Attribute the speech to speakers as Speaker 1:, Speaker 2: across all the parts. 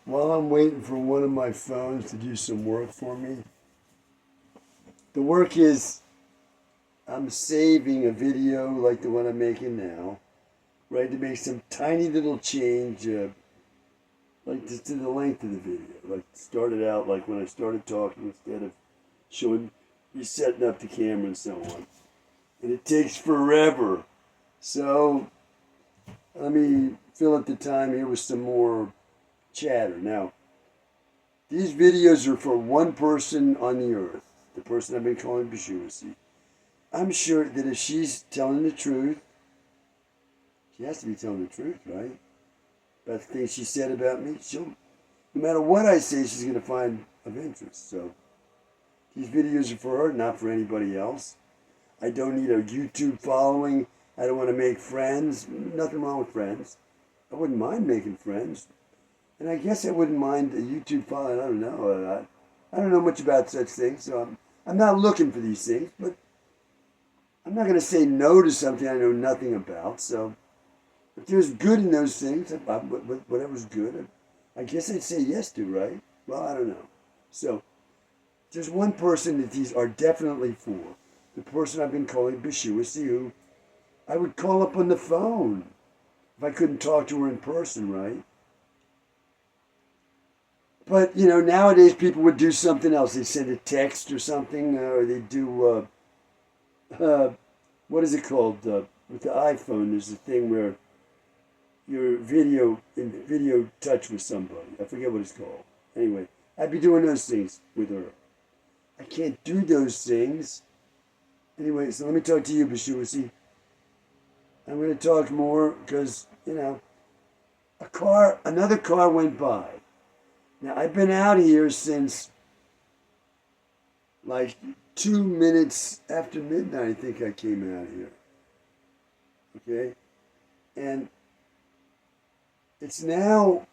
Speaker 1: While I'm waiting for one of my phones to do some work for me, the work is I'm saving a video like the one I'm making now, right, to make some tiny little change, like just to the length of the video. Like started out like when I started talking instead of showing you setting up the camera and so on. And it takes forever. So let me fill up the time here with some more chatter. Now, these videos are for one person on the earth, the person I've been calling Bashuasi. I'm sure that if she's telling the truth, she has to be telling the truth, right? About the things she said about me, no matter what I say, she's going to find of interest. So these videos are for her, not for anybody else. I don't need a YouTube following. I don't want to make friends. Nothing wrong with friends. I wouldn't mind making friends. And I guess I wouldn't mind a YouTube following. I don't know. I don't know much about such things, so I'm not looking for these things. But I'm not going to say no to something I know nothing about. So if there's good in those things, whatever's good, I guess I'd say yes to, right? Well, I don't know. So there's one person that these are definitely for. The person I've been calling Bashuasi, who I would call up on the phone if I couldn't talk to her in person, right? But, nowadays people would do something else. They send a text or something, or they do, what is it called? With the iPhone, there's a thing where you're in video touch with somebody. I forget what it's called. Anyway, I'd be doing those things with her. I can't do those things. Anyway, so let me talk to you, Bashuasi. I'm going to talk more because, another car went by. Now, I've been out here since like 2 minutes after midnight, I think I came out here. Okay? And it's now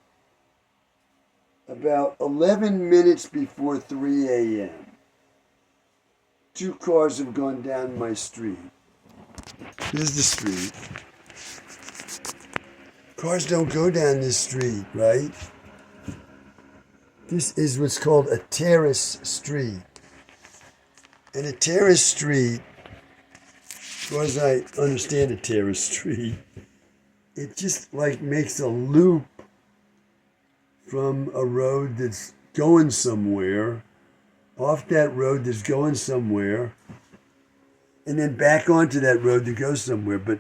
Speaker 1: about 11 minutes before 3 a.m. Two cars have gone down my street. Here's the street. Cars don't go down this street, right? This is what's called a terrace street. And a terrace street, as far as I understand a terrace street, it just like makes a loop from a road that's going somewhere, off that road that's going somewhere, and then back onto that road that goes somewhere. But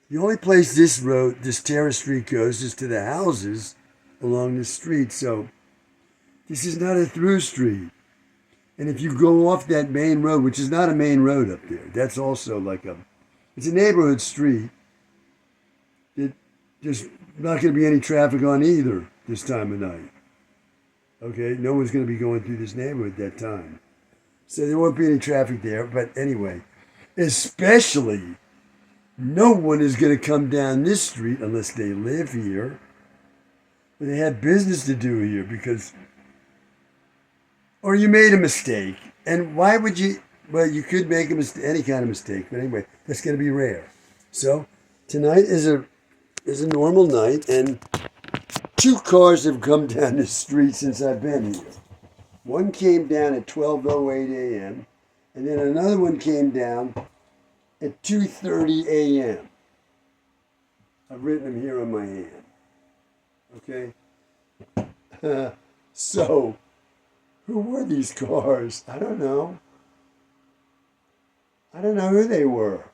Speaker 1: the only place this terrace street goes is to the houses along the street. So this is not a through street. And if you go off that main road, which is not a main road up there, that's also it's a neighborhood street. There's not going to be any traffic on either this time of night. Okay, no one's going to be going through this neighborhood at that time. So there won't be any traffic there. But anyway, especially no one is going to come down this street unless they live here. Or they have business to do here or you made a mistake. And why would you? Well, you could make any kind of mistake. But anyway, that's going to be rare. So tonight is a normal night, and two cars have come down the street since I've been here. One came down at 12:08 a.m., and then another one came down at 2:30 a.m. I've written them here on my hand. Okay? So, who were these cars? I don't know. I don't know who they were.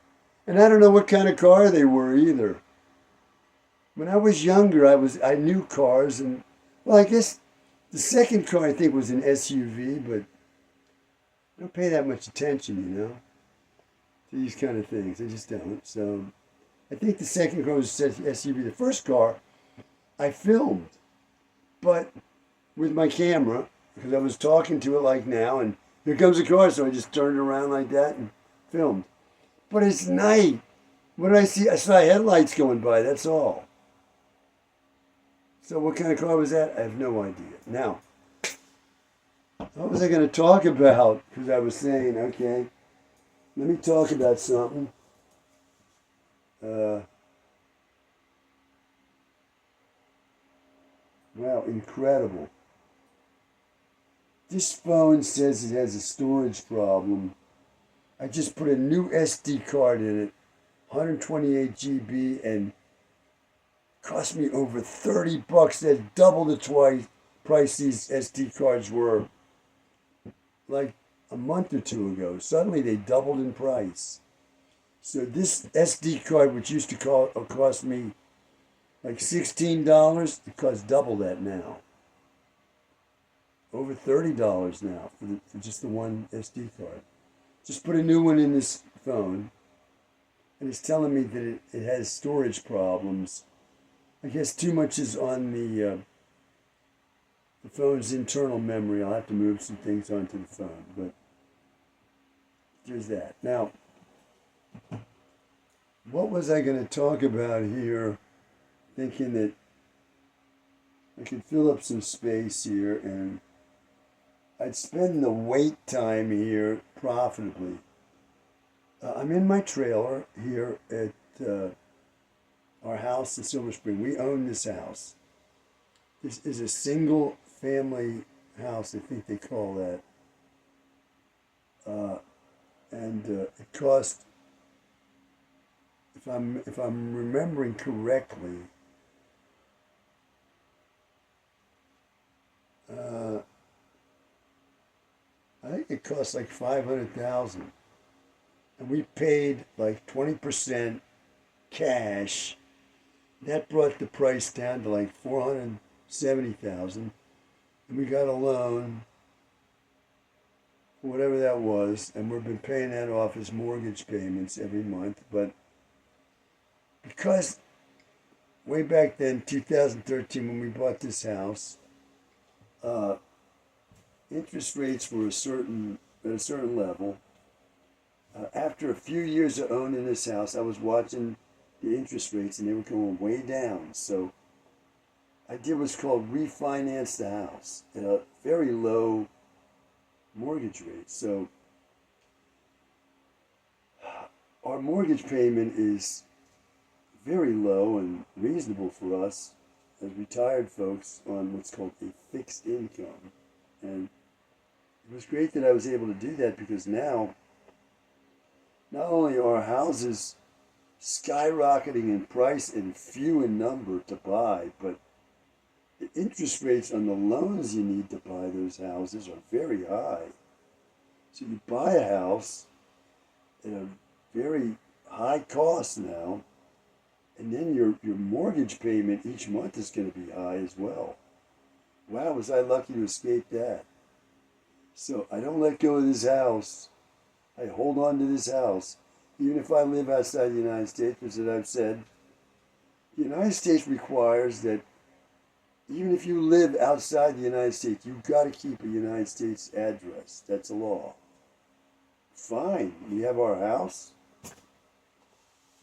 Speaker 1: And I don't know what kind of car they were either. When I was younger, I knew cars, and well, I guess the second car I think was an SUV, but I don't pay that much attention, to these kind of things. I just don't. So I think the second car was an SUV. The first car I filmed, but with my camera because I was talking to it like now, and here comes a car, so I just turned it around like that and filmed. But it's night. What did I see? I saw headlights going by. That's all. So what kind of car was that? I have no idea. Now, what was I going to talk about? Because I was saying, okay, let me talk about something. Wow, incredible. This phone says it has a storage problem. I just put a new SD card in it, 128 GB, and cost me over 30 bucks. That's double the twice price these SD cards were like a month or two ago. Suddenly they doubled in price. So this SD card, which used to cost me like $16, it costs double that now. Over $30 now for just the one SD card. Just put a new one in this phone, and it's telling me that it has storage problems. I guess too much is on the phone's internal memory. I'll have to move some things onto the phone, but there's that. Now, what was I going to talk about here? Thinking that I could fill up some space here and I'd spend the wait time here profitably. I'm in my trailer here at our house in Silver Spring. We own this house. This is a single family house, I think they call that. And it cost, if I'm remembering correctly, I think it cost like 500,000, and we paid like 20% cash. That brought the price down to like 470,000, and we got a loan, whatever that was, and we've been paying that off as mortgage payments every month. But because way back then, 2013, when we bought this house, interest rates were at a certain level. After a few years of owning this house, I was watching the interest rates and they were going way down. So I did what's called refinance the house at a very low mortgage rate. So our mortgage payment is very low and reasonable for us as retired folks on what's called a fixed income. And it was great that I was able to do that, because now not only are houses skyrocketing in price and few in number to buy, but the interest rates on the loans you need to buy those houses are very high. So you buy a house at a very high cost now, and then your mortgage payment each month is going to be high as well. Wow, was I lucky to escape that. So I don't let go of this house. I hold on to this house. Even if I live outside the United States, which as I've said, the United States requires that even if you live outside the United States, you've got to keep a United States address. That's a law. Fine, we have our house.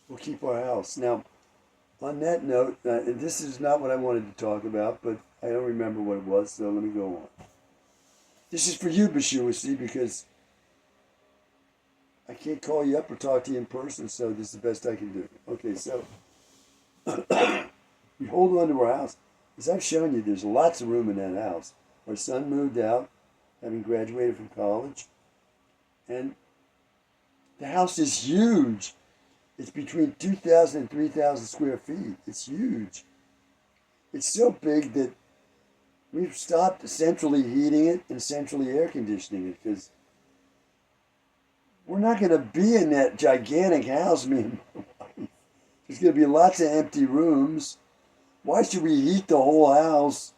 Speaker 1: We'll keep our house. Now, on that note, and this is not what I wanted to talk about, but I don't remember what it was, so let me go on. This is for you, Bashuasi, because I can't call you up or talk to you in person, so this is the best I can do. Okay, so we hold on to our house. As I've shown you, there's lots of room in that house. Our son moved out, having graduated from college, and the house is huge. It's between 2,000 and 3,000 square feet. It's huge. It's so big that we've stopped centrally heating it and centrally air conditioning it, because we're not going to be in that gigantic house, me and my wife. There's going to be lots of empty rooms. Why should we heat the whole house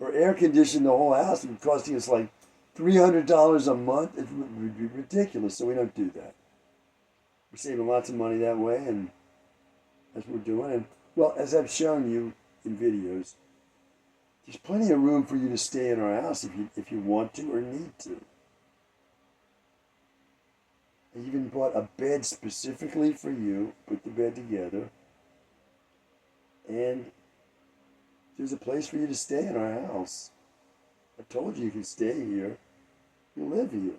Speaker 1: or air condition the whole house? It's costing us like $300 a month. It would be ridiculous, so we don't do that. We're saving lots of money that way, and that's what we're doing. And, well, as I've shown you in videos, there's plenty of room for you to stay in our house if you want to or need to. I even bought a bed specifically for you, put the bed together, and there's a place for you to stay in our house. I told you can stay here. You live here.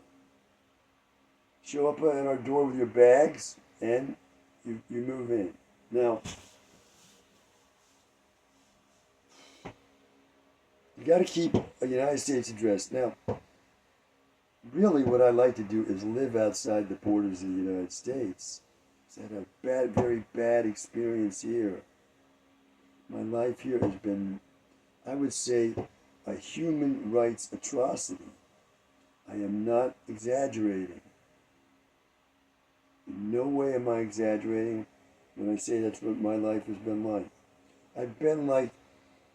Speaker 1: Show up at our door with your bags, and you move in. Now, You got to keep a United States address. Now, really what I like to do is live outside the borders of the United States. I had a very bad experience here. My life here has been, I would say, a human rights atrocity. I am not exaggerating. In no way am I exaggerating when I say that's what my life has been like. I've been like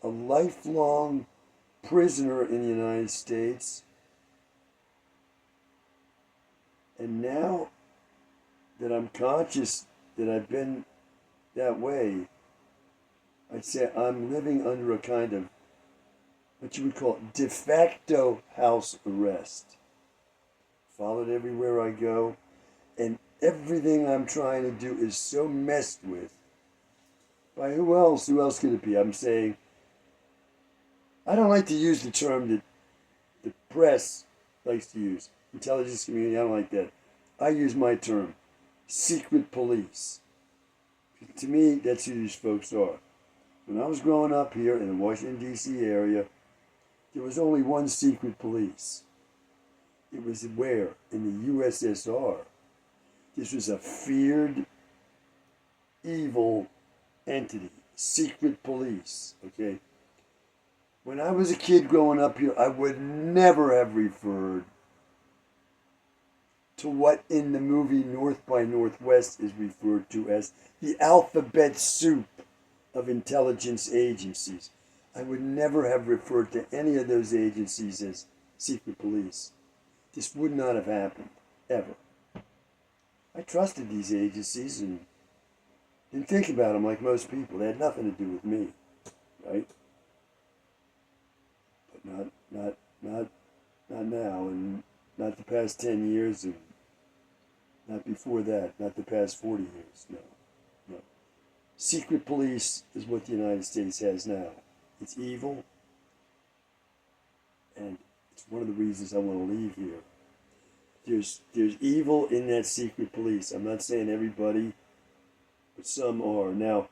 Speaker 1: a lifelong prisoner in the United States. And now that I'm conscious that I've been that way, I'd say I'm living under a kind of what you would call de facto house arrest. Followed everywhere I go, and everything I'm trying to do is so messed with. By who else? Who else could it be? I'm saying, I don't like to use the term that the press likes to use. Intelligence community, I don't like that. I use my term, secret police. To me, that's who these folks are. When I was growing up here in the Washington, D.C. area, there was only one secret police. It was where? In the USSR. This was a feared, evil entity, secret police, okay? When I was a kid growing up here, I would never have referred to what in the movie North by Northwest is referred to as the alphabet soup of intelligence agencies. I would never have referred to any of those agencies as secret police. This would not have happened, ever. I trusted these agencies and didn't think about them like most people. They had nothing to do with me, right? But not now, and not the past 10 years, and not before that, not the past 40 years, no. Secret police is what the United States has now. It's evil, and it's one of the reasons I want to leave here. There's evil in that secret police. I'm not saying everybody, but some are. Now,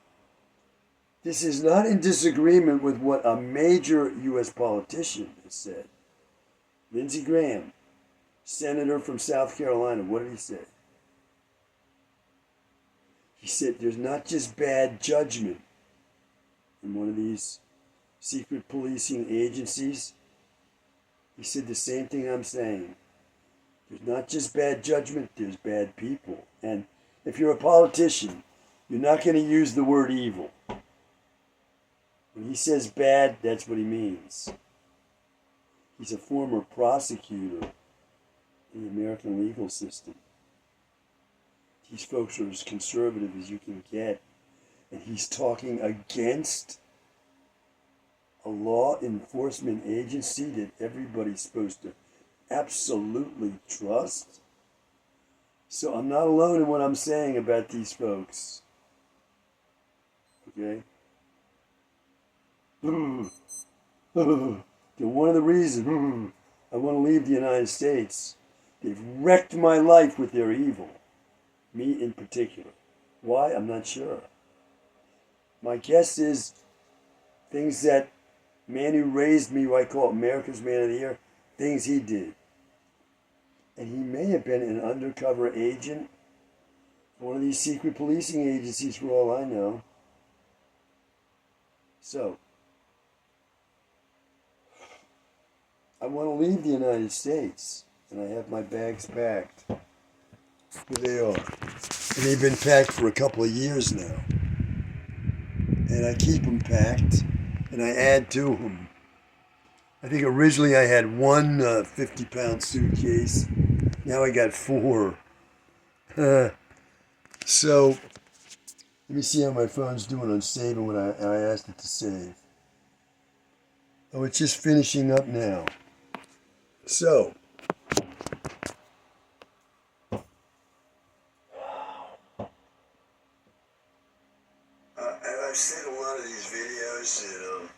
Speaker 1: this is not in disagreement with what a major U.S. politician has said. Lindsey Graham, senator from South Carolina, what did he say? He said there's not just bad judgment in one of these secret policing agencies. He said the same thing I'm saying. There's not just bad judgment, there's bad people. And if you're a politician, you're not going to use the word evil. When he says bad, that's what he means. He's a former prosecutor in the American legal system. These folks are as conservative as you can get. And he's talking against a law enforcement agency that everybody's supposed to absolutely trust. So I'm not alone in what I'm saying about these folks. Okay? They're one of the reasons I want to leave the United States. They've wrecked my life with their evil. Me in particular. Why? I'm not sure. My guess is things that man who raised me, who I call America's Man of the Year, things he did. And he may have been an undercover agent for one of these secret policing agencies for all I know. So, I want to leave the United States, and I have my bags packed. Here they are. And they've been packed for a couple of years now. And I keep them packed, and I add to them. I think originally I had one 50-pound suitcase. Now I got 4. So, let me see how my phone's doing on saving what I asked it to save. Oh, it's just finishing up now. So, I've seen a lot of these videos, and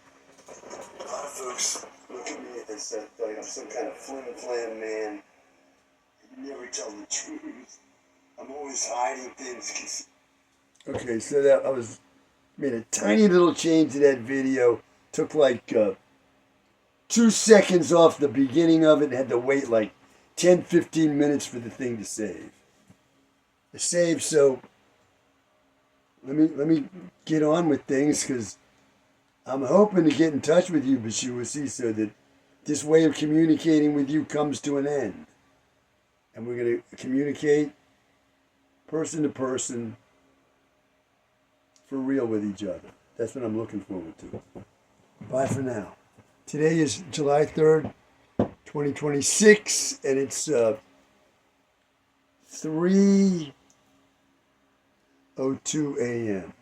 Speaker 1: a lot of folks look at me as like I'm some kind of flim-flam man. You never tell the truth. I'm always hiding things. Okay, so that I made a tiny little change to that video. Took like 2 seconds off the beginning of it and had to wait like 10, 15 minutes for the thing to save. It saved, so let me get on with things because I'm hoping to get in touch with you, Bashuasi, so that this way of communicating with you comes to an end. And we're going to communicate person to person for real with each other. That's what I'm looking forward to. Bye for now. Today is July 3rd, 2026, and it's 3:02 a.m.